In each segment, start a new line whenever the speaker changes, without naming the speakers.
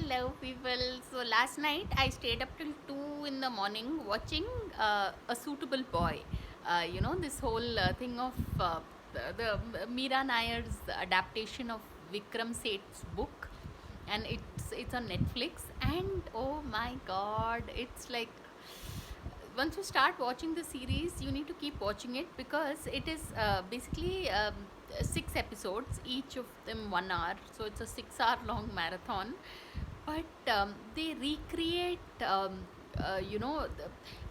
Hello, people. So last night I stayed up till 2 in the morning watching A Suitable Boy. This whole thing of the Meera Nair's adaptation of Vikram Seth's book, and it's on Netflix. And oh my God, it's like once you start watching the series, you need to keep watching it because it is basically 6 episodes, each of them 1 hour. So it's a 6 hour long marathon. But they recreate,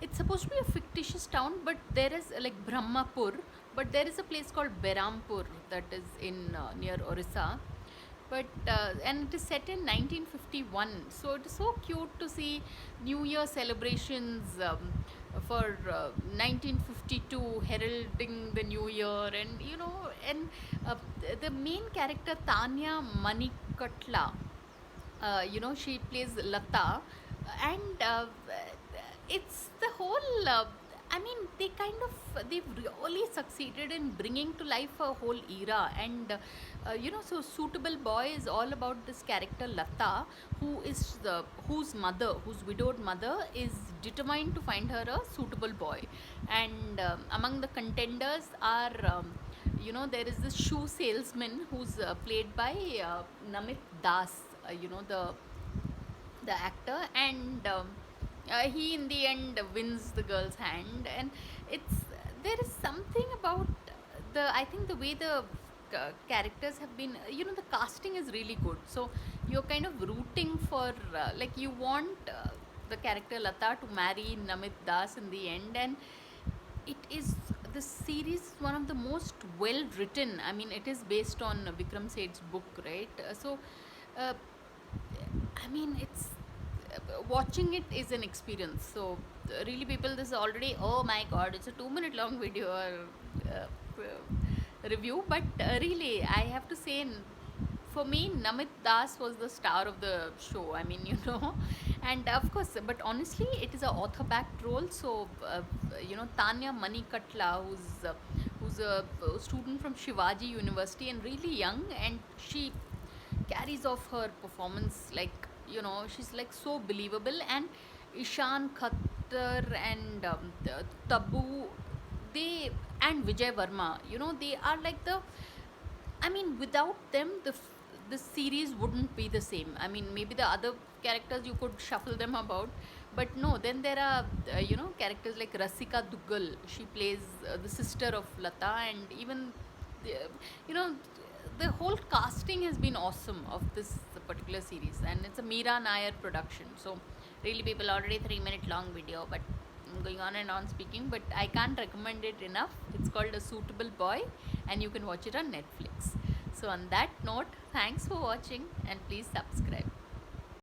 it's supposed to be a fictitious town, but there is like Brahmapur, but there is a place called Berampur that is in near Orissa, but and it is set in 1951, so it is so cute to see new year celebrations for 1952 heralding the new year. And and the main character Tanya Manikatla, she plays Lata, and it's the whole. I mean, they've really succeeded in bringing to life a whole era, and so Suitable Boy is all about this character Lata, whose mother, whose widowed mother, is determined to find her a suitable boy, and among the contenders are. There is this shoe salesman who's played by Namit Das, the actor, and he in the end wins the girl's hand. And it's there is something about the I think the way the characters have been, the casting is really good, so you're kind of rooting for like you want the character Lata to marry Namit Das in the end. And it is the series is one of the most well written. I mean, it is based on Vikram Seth's book, right? Uh, I mean, it's watching it is an experience. So really, people, this is already, oh my God, it's a 2 minute long video review. But really, I have to say, for me, Namit Das was the star of the show. I mean, and of course, but honestly, it is a author-backed role. So, Tanya Manikatla, who's a student from Shivaji University and really young, and she carries off her performance like, she's like so believable. And Ishan Khattar and Tabu, they and Vijay Verma, they are like the. I mean, without them, the series wouldn't be the same. I mean, maybe the other characters you could shuffle them about, but no. Then there are characters like Rasika Duggal. She plays the sister of Lata, and even the, you know the whole casting has been awesome of this particular series, and it's a Meera Nair production. So really, people, already 3 minute long video, but I'm going on and on speaking, but I can't recommend it enough. It's called A Suitable Boy, and you can watch it on Netflix. So on that note, thanks for watching, and please subscribe.